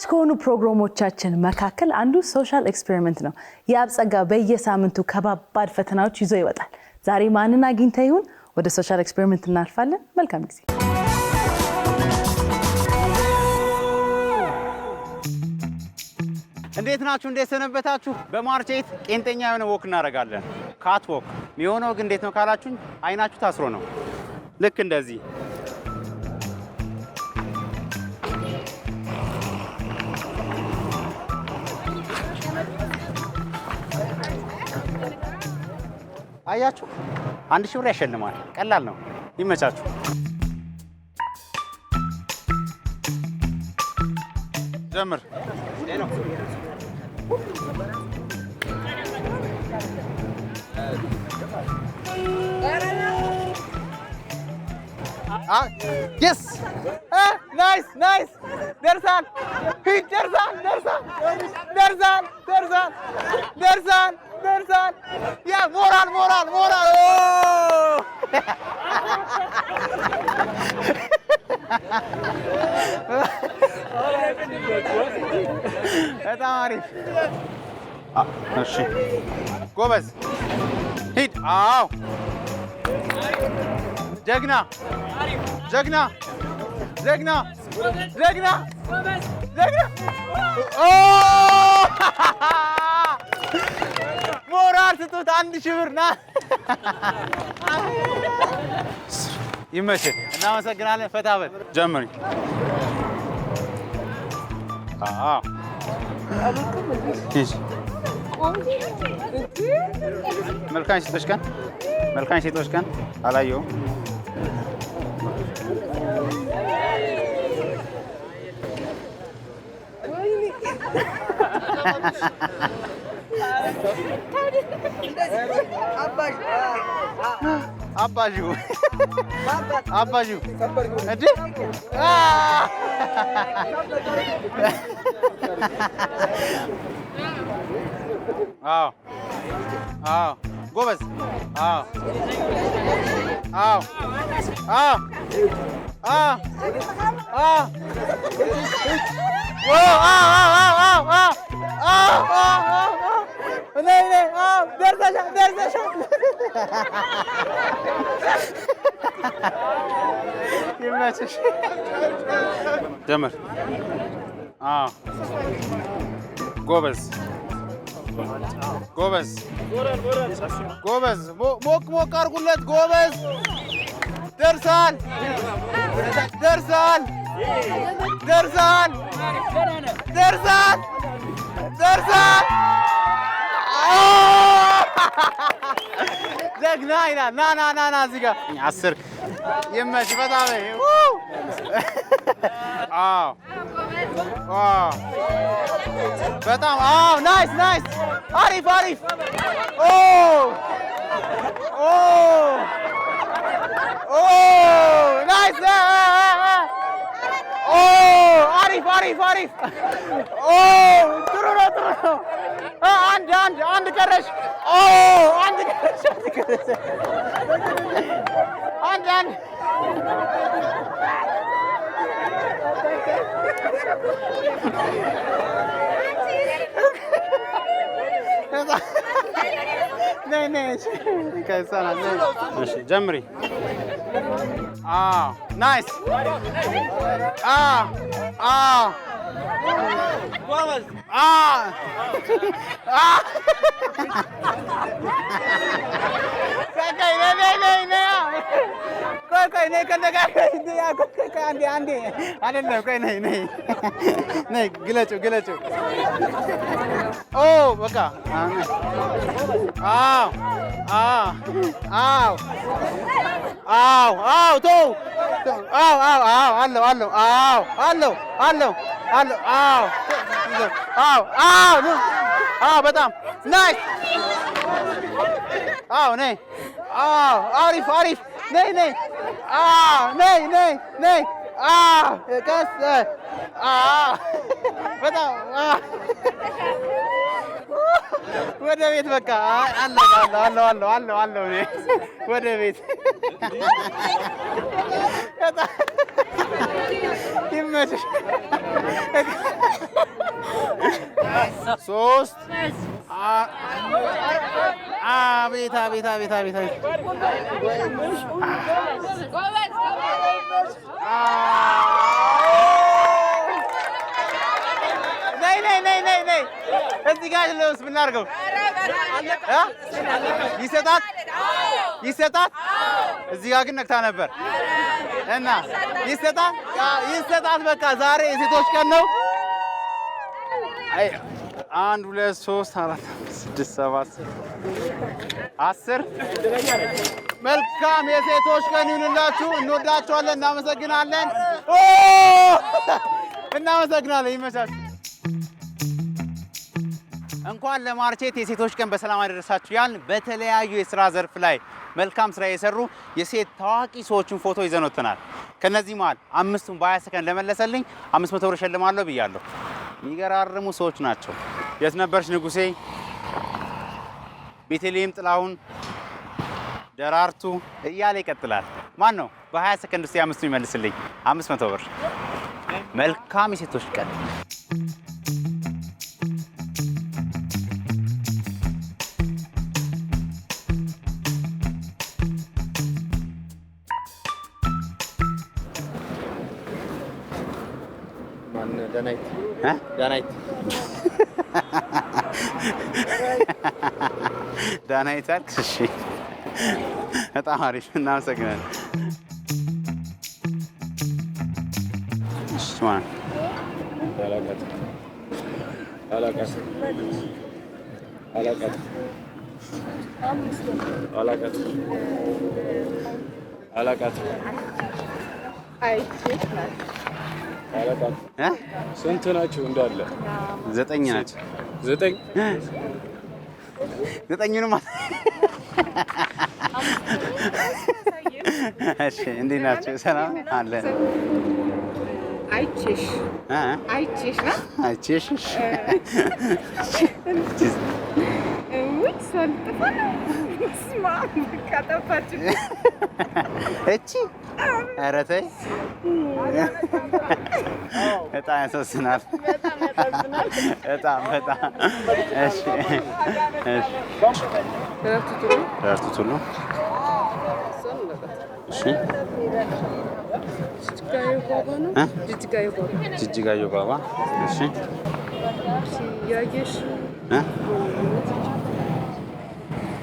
ከሆኑ ፕሮግራሞቻችን መካከል አንዱ ሶሻል ኤክስፔሪመንት ነው። ያብጸጋ በየሳምንቱ ከባባድ ፈተናዎች ይዞ ይወጣል። ዛሬ ማንና አግኝታ ይሁን? ወደ ሶሻል ኤክስፔሪመንት እናልፋለን። መልካም ጊዜ። እንዴት ናችሁ? እንዴት ሰነበታችሁ? በማርቼት ቄንጠኛ የሆነ ወክ እናደርጋለን። ካት ወክ የሚሆነው ግን እንዴት ነው ካላችሁኝ፣ አይናችሁ ታስሮ ነው። ልክ እንደዚህ አያችሁ፣ 1000 ብር ያሸልማል። ቀላል ነው። ይመቻችሁ። ጀምር። Yes! Nice, nice! Dersan! Hit Dersan! Dersan! Dersan! Dersan! Dersan! Dersan! Yeah, moral, moral, moral! Oh! በጣም አሪፍ። እሺ ጎበዝ፣ ሂድ። አዎ ጀግና ጀግና ጀግና ጀግና ጀግና። ሞራል ስጡት። 1000 ብር ና። ይመችህ። እናመሰግናለን። ፈታ በል። ጀምሪ። አዎ መልካም ሴቶች ቀን፣ መልካም ሴቶች ቀን። አላየሁም። አባጁ አባጁ እንዴ! አዎ አዎ ጎበዝ። አዎ አዎ አዎ አዎ አዎ ይመችሽ። ጀምር። ጎበዝ ጎበዝ ጎበዝ። ሞቅ ሞቅ አድርጉለት። ጎበዝ። ደርሳል ደርሳል ደርሳል ደርሳል ደርሳል። ጀግና ይላል። ና ና ና ና እዚህ ጋር 10 ይመች። በጣም አዎ አዎ በጣም አዎ። ናይስ ናይስ። አሪፍ አሪፍ። ኦ ኦ ኦ ናይስ። ኦ አሪፍ አሪፍ አሪፍ። ኦ ጥሩ ነው ጥሩ ነው። አንድ ቀረሽ። ኦ አንድ ቀረሽ። አንድ ነይ ነይ። እሺ ጀምሪ። ናይስ። ጎበዝ። ቆይ ነይ ከእንደጋ አንዴ አይደለም። ቆይ ነይ ነይ ነይ። ግለጪው ግለጪው። ኦ በቃ አዎ አዎ አዎ አዎ አዎ ተው። አዎ አዎ አዎ አለው አለው አዎ አለው አለው አለው አዎ አዎ አዎ አዎ በጣም ናይስ። አዎ ነይ። አዎ አሪፍ አሪፍ። ነይ ነይ። አዎ ነይ ነይ ነይ። አዎ ቀስ። አዎ በጣም ወደ ቤት በቃ አለው ወደ ቤት ይመችሽ። 3 አቤት አቤት አቤት አቤት አቤት ነይ ነይ ነይ ነይ ነይ እዚህ ጋር ለውስ ብናርገው ይሰጣት ይሰጣት እዚህ ጋር ግን ነክታ ነበር እና ይሰጣት በቃ ዛሬ የሴቶች ቀን ነው። አይ 1 2 3 4 6 7 10 መልካም የሴቶች ቀን ይሁንላችሁ። እንወዳችኋለን። እናመሰግናለን። እናመሰግናለን። ይመቻችሁ። እንኳን ለማርቼት የሴቶች ቀን በሰላም አደረሳችሁ ያልን በተለያዩ የስራ ዘርፍ ላይ መልካም ስራ የሰሩ የሴት ታዋቂ ሰዎችን ፎቶ ይዘን ወጥተናል። ከነዚህ መሃል 5ቱን በ20 ሰከንድ ለመለሰልኝ 500 ብር ሸልማለሁ ብያለሁ። የሚገራርሙ ሰዎች ናቸው። የት ነበርሽ ንጉሴ፣ ቤተልሔም ጥላሁን፣ ደራርቱ እያለ ይቀጥላል። ማን ነው በ20 ሰከንድ ውስጥ 5ቱን ይመልስልኝ? 500 ብር። መልካም የሴቶች ቀን። ዳናይት አልክ? እሺ በጣም አሪፍ እናመሰግናለን። እሺ ማን አላቃት ስንት ናቸው? እንዳለ 9 ናቸው። 9 9ኙንም እሺ እንዴት ናቸው? ሰላም አለ። አይቼሽ ነው አይቼሽ እቺ ኧረ ተይ በጣም ያሳዝናል። በጣም እሺ እሺ ደራርቱ ቱሉ እሺ ጅጅጋዮ ባባ እሺ ያየሽ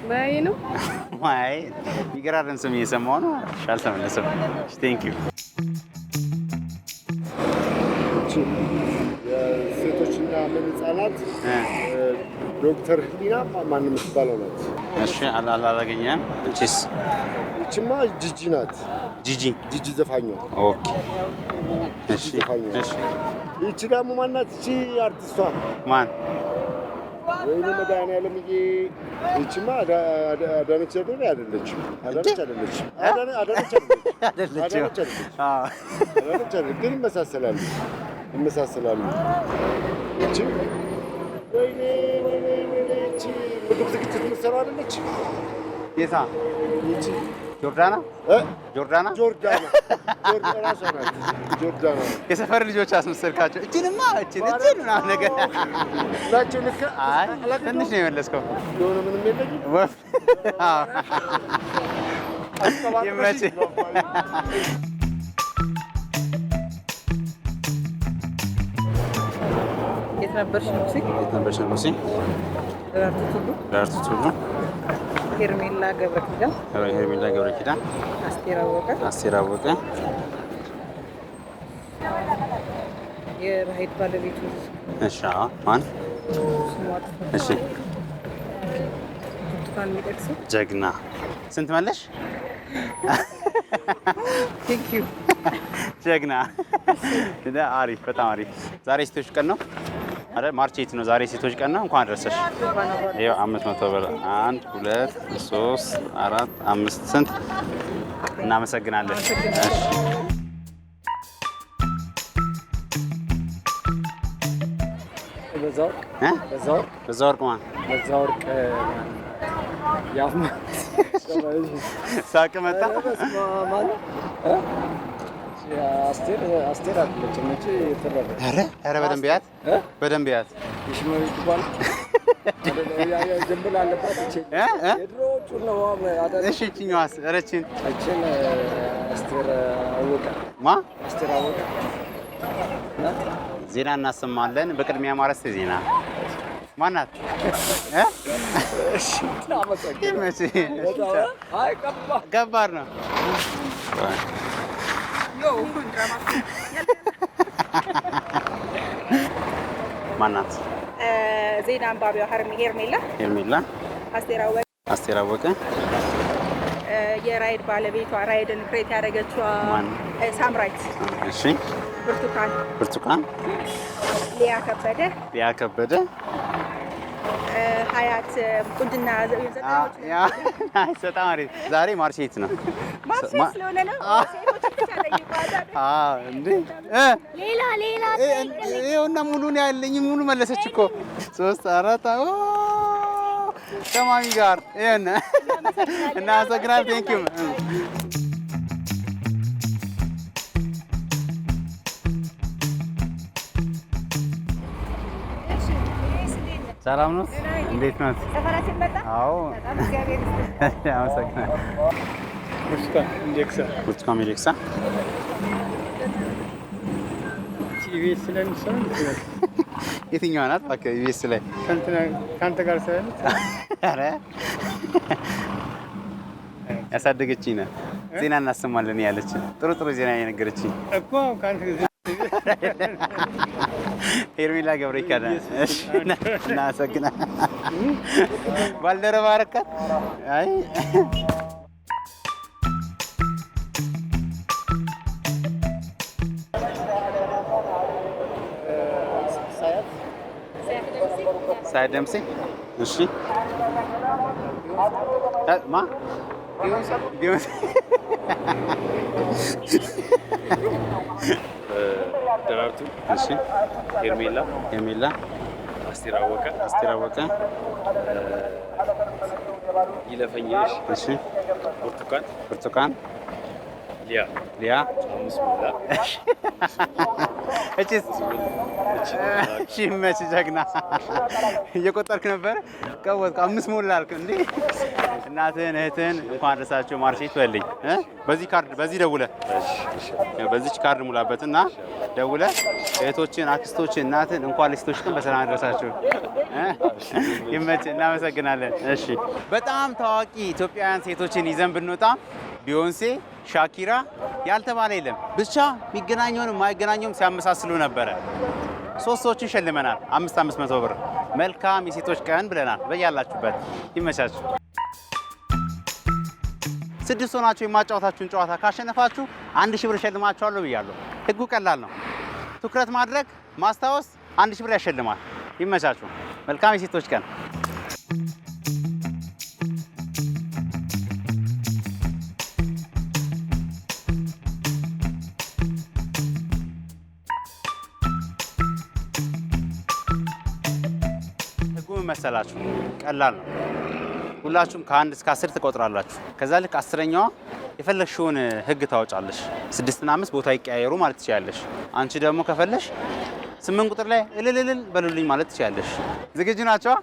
ማይ ነው ማይ ይገራረም ስም እየሰማሁ ነው። አልተመለሰም። እሺ ቴንክ ዩ። የሴቶችና ህጻናት ዶክተር ህሊና ማን የምትባለው ናት? እሺ አላገኘም። እቺስ? እቺማ ጂጂ ናት። ጂጂ ዘፋኛ። ኦኬ እሺ እሺ። እቺ ደግሞ ማናት? እቺ አርቲስቷ ማን? ወይኔ መድኃኒዓለምዬ። እቺማ አዳነች አይደለችም። ግን ይመሳሰላሉ። እቺ ወይኔ እቺ ምግብ ዝግጅት የምትሰራው አይደለች? የታ? እቺ ጆርዳና ራሷ ናት። ጆርዳና የሰፈር ልጆች አስመሰልካቸው። እቺን ምናምን ነገር ናቸው። ልክ ትንሽ ነው የመለስከው። የሆነ ምንም የለኝም። ወፍ ይመችህ። የት ነበርሽ ንጉሴ? ደራርቱ ቱሉ፣ ሄርሜላ ገብረ ኪዳን፣ አስቴር አወቀ፣ የራሄል ባለቤቱ። እሺ ማን? እሺ ብርቱካን የሚጠቅሰው ጀግና። ስንት መለሽ? ቴንክ ዩ። ጀግና። አሪፍ፣ በጣም አሪፍ። ዛሬ ሴቶች ቀን ነው አይደል? ማርች 8 ነው ዛሬ ሴቶች ቀን ነው። እንኳን አደረሰሽ። ይኸው 500 ብር። 1 2 3 4 5 ስንት? እናመሰግናለን። በዛ ወርቅ ማን? ሳቅ መጣ። አስቴር አለች። ኧረ በደንብ ያት ሽመሪቱ ባል ጀምብል አለበት የድሮዎቹ ነው አዳለ እሺ እቺኛዋስ ረችን እቺን አስቴር አወቀ አስቴር አወቀ ዜና እናሰማለን። በቅድሚያ ማረስተ ዜና ማናት? እሺ ታመጣቂ አይ ገባር ነው ማናት? ዜና አንባቢዋ ሄርሜላ አስቴር አወቀ የራይድ ባለቤቷ ራይድን ክሬት ያደረገችው ሳምራይት እሺ ብርቱካን ሊያ ከበደ ሀያት ቁንጅና በጣም አሪፍ። ዛሬ ማርሼት ነው ስለሆነ ነው ሌላ ይኸውና ሙሉን ያለኝ ሙሉ መለሰች እኮ 3 4 ከማሚ ጋር ይሄን እናመሰግናለን። ቴንኪው ሰላም ነው። እንዴት ነው? ሰፈራችን መጣ። አዎ በጣም እግዚአብሔር ይመስገን። አመሰግናለሁ። ብርቱካን ሚደቅሳ ኢቢኤስ ላይ ምሳሌ የትኛዋ ናት? በቃ ኢቢኤስ ላይ ካንተ ጋር ሳይሆን ኧረ ያሳደገችኝ ናት። ዜና እናሰማለን ያለች ጥሩ ዜና የነገረችኝ እኮ ካንተ ሄርሜላ ገብረኪዳን እሺ እናመሰግናለን። ባልደረባ አረካት አይ ሳይደምሲ እሺ ማ ቢዮንሴ ደራርቱ እሺ ሄርሜላ አስቴር አወቀ ይለፈኝሽ እሺ ብርቱካን ሊያ እቺ መች ጀግና እየቆጠርክ ነበር። ቀወጥኩ 5 ሞላ አልክ እንዴ? እናትህን እህትህን እንኳን አደረሳቸው ማርሼት በልኝ። በዚህ ደውለህ በዚች ካርድ ሙላበትና ደውለህ እህቶችን፣ አክስቶችን፣ እናትህን እንኳን ለሴቶች ቀን በሰላም አደረሳቸው። ይመችህ። እናመሰግናለን። እሺ በጣም ታዋቂ ኢትዮጵያውያን ሴቶችን ይዘን ብንወጣ ቢዮንሴ፣ ሻኪራ ያልተባለ የለም። ብቻ የሚገናኘውን የማይገናኘውም ሲያመሳስሉ ነበረ። 3 ሰዎችን ሸልመናል። 500 ብር። መልካም የሴቶች ቀን ብለናል። በያላችሁበት ይመቻችሁ። 6 ሆናችሁ የማጫወታችሁን ጨዋታ ካሸነፋችሁ 1000 ብር ሸልማችኋለሁ ብያለሁ። ህጉ ቀላል ነው። ትኩረት ማድረግ፣ ማስታወስ 1000 ብር ያሸልማል። ይመቻችሁ። መልካም የሴቶች ቀን። መሰላችሁ ቀላል ነው። ሁላችሁም ከ1 እስከ 10 ትቆጥራላችሁ። ከዛ ልክ 10ኛዋ የፈለግሽውን ህግ ታወጫለሽ። 6 እና 5 ቦታ ይቀያየሩ ማለት ትችያለሽ። አንቺ ደግሞ ከፈለሽ 8 ቁጥር ላይ እልልልል በሉልኝ ማለት ትችያለሽ። ዝግጁ ናቸው?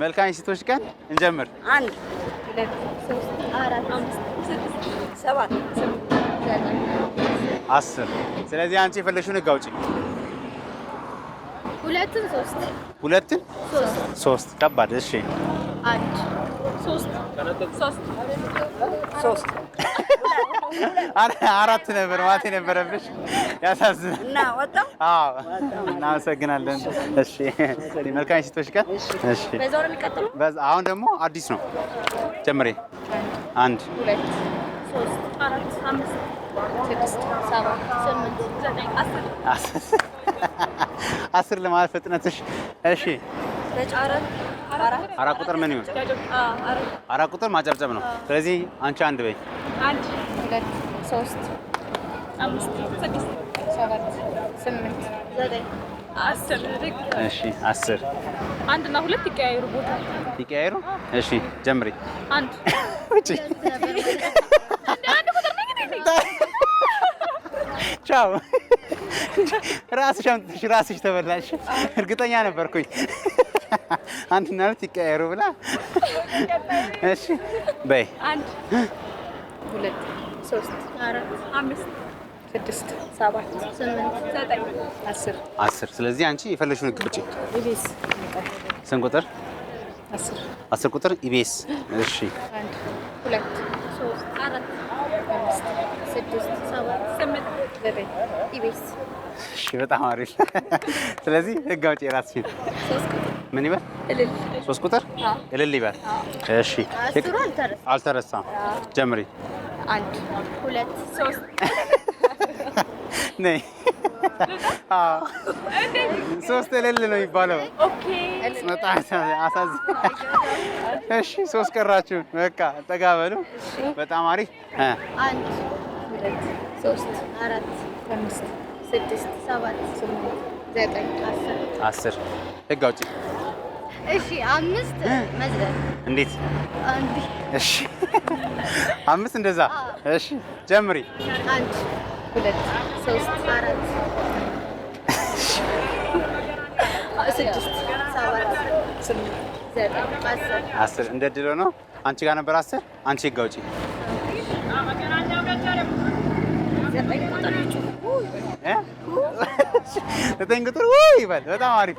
መልካም የሴቶች ቀን እንጀምር። 1 2 3 4 5 6 7 10 ስለዚህ አንቺ የፈለግሽውን ህግ አውጪ። 2 3 ከባድ። እሺ 1 3 4 ነበር ማለት የነበረብሽ። ያሳዝናል እና ወጣው። አዎ እናመሰግናለን። እሺ መልካም የሴቶች ቀን። እሺ በዛው ነው የሚቀጥለው። አሁን ደግሞ አዲስ ነው። ጀምሬ 1 2 3 4 5 6 7 8 9 10 10 ለማለት ፍጥነትሽ። እሺ አራት ቁጥር ምን ይሁን? 4 ቁጥር ማጨብጨብ ነው። ስለዚህ አንቺ 1 በይ። 1 2 3 5 6 7 8 9 10 እሺ 10 1 እና 2 ይቀያየሩ ቦታ ይቀያየሩ። እሺ ጀምሪ። 1 ውጪ ቻው ራስሽ አምጥተሽ ራስሽ ተበላሽ። እርግጠኛ ነበርኩኝ አንድና ሁለት ይቀየሩ ብላ። እሺ በይ 1 2 3 4 5 6 7 8 9 10 10 ስለዚህ አንቺ የፈለግሽውን ግጭ። ኢቢኤስ ስንት ቁጥር? 10 10 ቁጥር ኢቢኤስ። እሺ 1 2 3 4 5 6 7 8 9 ኢቢኤስ። እሺ በጣም አሪፍ። ስለዚህ ህግ አውጪ የራስሽን 3 ቁጥር ምን ይበል? እልል 3 ቁጥር እልል ይበል። እሺ አስሩ አልተረሳም። ጀምሪ። 1 2 3 ነይ። አዎ 3 እልል ነው የሚባለው። ኦኬ በጣም አሳዝኝ። እሺ 3 ቀራችሁ። በቃ ጠጋ በሉ። በጣም አሪፍ። 1 2 3 4 5 6 7 8 9 10 ህግ አውጪ። እሺ 5 መዝለል እንዴት? አንድ እሺ 5 እንደዛ። እሺ ጀምሪ። 1 2 3 4 6 7 8 9 10 እንደ ድሎ ነው። አንቺ ጋር ነበር 10። አንቺ ህግ አውጪ። 9 ቁጥር ይበል። በጣም አሪፍ።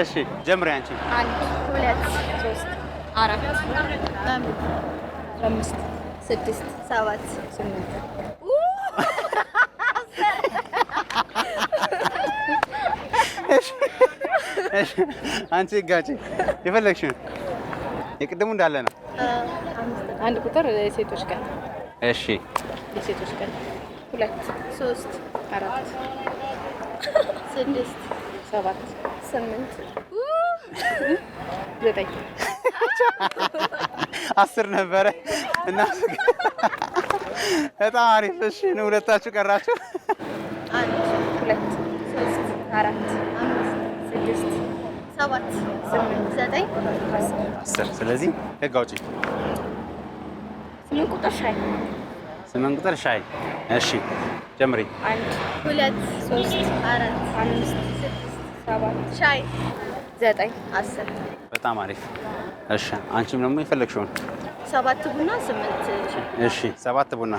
እሺ ጀምሪ አንቺ። 1 2 3 4 5 6 7 8 እሺ አንቺ ህግ አውጪ። የፈለግሽውን የቅድሙ እንዳለ ነው። 1 ቁጥር የሴቶች ቀን እሺ የሴቶች ቀን 2 3 4 6 7 8 9 10 ነበረ እና በጣም አሪፍ። እሺ ነው ሁለታችሁ ቀራችሁ። 1 2 3 4 5 6 7 8 9 10 ስለዚህ ህግ አውጪ። 8 ቁጥር ሻይ 8 ቁጥር ሻይ። እሺ ጀምሪ። 1 2 3 4 5 6 7 ሻይ 9 10 በጣም አሪፍ። እሺ አንቺም ደግሞ የፈለግሽውን 7 ቡና 8 ሻይ። እሺ 7 ቡና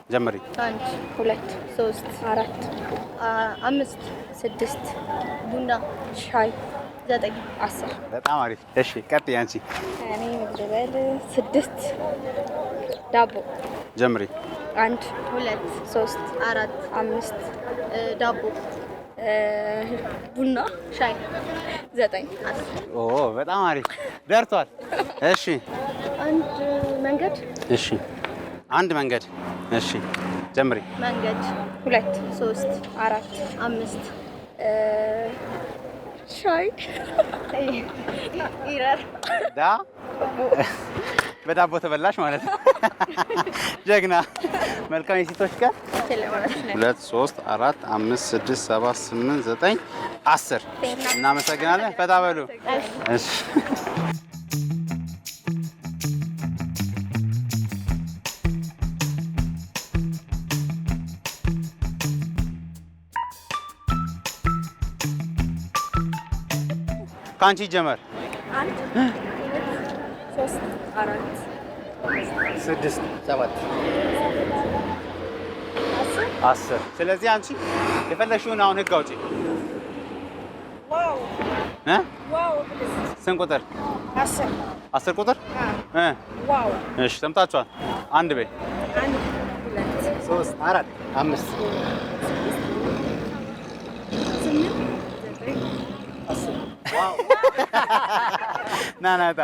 ጀምሪ። 1 2 3 4 5 6 ቡና ሻይ 9 10 በጣም አሪፍ። እሺ ቀጥይ አንቺ። እኔ ልበል 6 ዳቦ ጀምሪ። 1 2 3 4 5 ዳቦ ቡና ሻይ 9 10 ኦ በጣም አሪፍ ደርቷል። እሺ አንድ መንገድ እሺ አንድ መንገድ። እሺ ጀምሪ። መንገድ 2 3 4 5 ሻይ ይረር ዳ በዳቦ ተበላሽ ማለት ነው። ጀግና። መልካም የሴቶች ቀን። 2 3 4 5 6 7 8 9 10 እናመሰግናለን። ፈታ በሉ። እሺ ካንቺ ጀመር። 1 3 4 6 7 10 ስለዚህ አንቺ የፈለግሽውን አሁን ህግ አውጪ። ዋው ዋው ስንት ቁጥር? 10 ቁጥር ዋው እሺ ሰምታችኋል። አንድ በይ። 1 2 3 4 5 ዋው ናናታ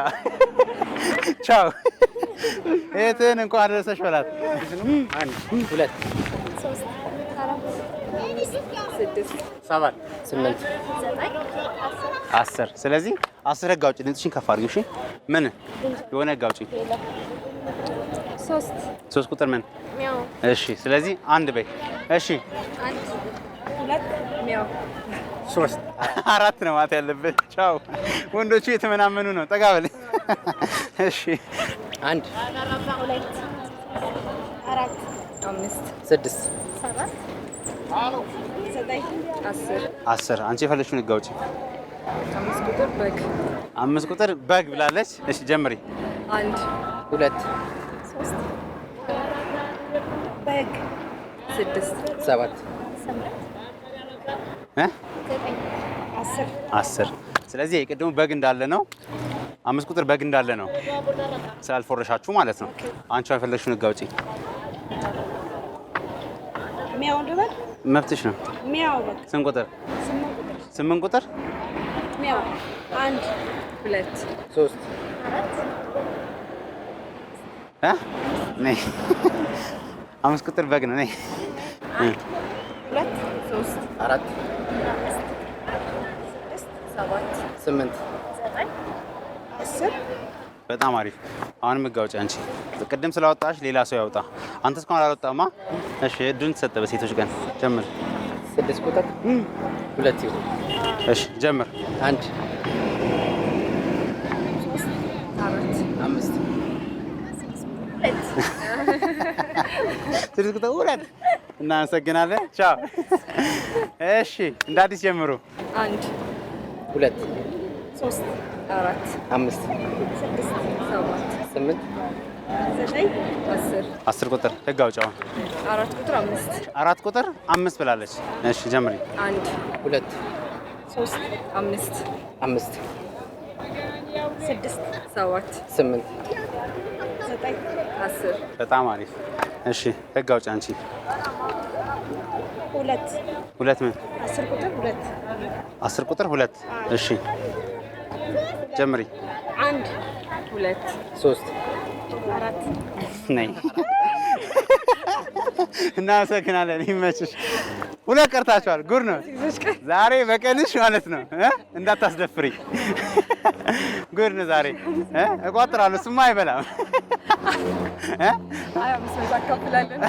ቻው። እህትህን እንኳን አደረሰሽ በላት። 1 2 3 4 6 7 8 10 ስለዚህ 10 ህግ አውጪ። ድምፅሽን ከፍ አድርጊው። እሺ ምን የሆነ ህግ አውጪ። 3 ቁጥር ምን? ሚያው እሺ ስለዚህ አንድ በይ። እሺ 1 2 ሚያው 3 4 ነው ማለት ያለብን። ቻው። ወንዶቹ የተመናመኑ ነው። ጠጋ በል። እሺ 1 2 4 5 6 7 10 አንቺ የፈለግሽውን ህግ አውጪ። 5 ቁጥር በግ 5 ቁጥር በግ ብላለች። እሺ ጀምሪ። 1 2 3 በግ 6 7 10 ስለዚህ የቅድሙ በግ እንዳለ ነው። 5 ቁጥር በግ እንዳለ ነው ስላልፎረሻችሁ ማለት ነው። አንቺ የፈለግሽውን ህግ አውጪ። ሚያው ልበል መብትሽ ነው። ሚያው በግ ስንት ቁጥር? 8 ቁጥር ሚያው 1 2 3 ነይ 5 ቁጥር በግ ነው። ነይ 2 3 4 7 8 10 በጣም አሪፍ። አሁንም ህግ አውጪ አንቺ። ቅድም ስላወጣሽ ሌላ ሰው ያውጣ። አንተ እስካሁን አላወጣማ። እሺ እድሉን ተሰጠ። በሴቶች ቀን ጀምር። 6 ቁጥር 2 ይሁን። እሺ ጀምር። 1 5 6 ቁጥር 2 እናመሰግናለን። ቻው። እሺ እንደ አዲስ ጀምሩ። 1 2 3 4 5 6 7 8 9 10 10 ቁጥር ህግ አውጪ። አሁን 4 ቁጥር 5 4 ቁጥር 5 ብላለች። እሺ ጀምሪ። 1 2 3 5 5 6 7 8 9 10 በጣም አሪፍ። እሺ ህግ አውጪ አንቺ። 2 ምን 10 ቁጥር 2 10 ቁጥር 2 እሺ ጀምሪ። 1 2 3 4 ነይ እናመሰግናለን። ይመችሽ። 2 ቀርታችኋል። ጉድ ነው ዛሬ በቀንሽ ማለት ነው። እንዳታስደፍሪ። ጉድ ነው ዛሬ። እቆጥራለሁ። እሱማ አይበላም። አይ አምስት አካፍላለን።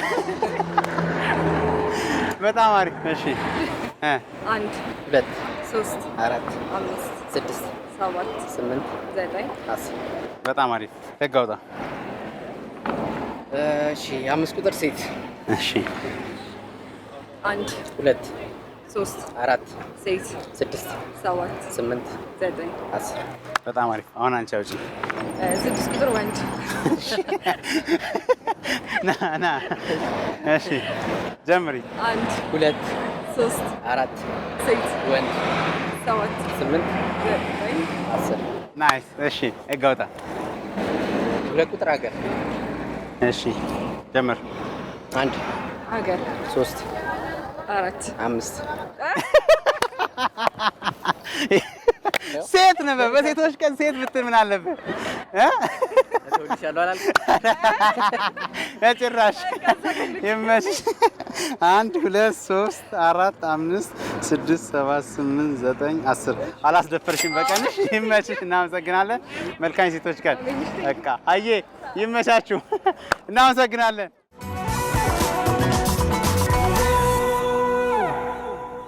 በጣም አሪፍ። እሺ 1 2 3 4 5 6 7 8 9 10 በጣም አሪፍ። ህግ አውጣ። እሺ 5 ቁጥር ሴት። እሺ 1 2 3 4 ሴት 6 7 8 9 10 በጣም አሪፍ። አሁን አንቺ አውጪ። 6 ቁጥር ወንድ ና እሺ ጀምሪ። 1 2 3 4 ሴት ወንድ 7 8 9 10 ናይስ። እሺ ህግ አውጣ። 2 ቁጥር ሀገር። እሺ ጀምር። 1 ሀገር 3 4 5 ሴት ነበር። በሴቶች ቀን ሴት ብትል ምን አለበት? ተውልሻለሁ አላልኩም? ጭራሽ ይመችሽ። 1 2 3 4 5 6 7 8 9 10 አላስደፈርሽም በቀንሽ። ይመችሽ። እናመሰግናለን። መልካም ሴቶች ቀን። በቃ አየ ይመቻችሁ። እናመሰግናለን።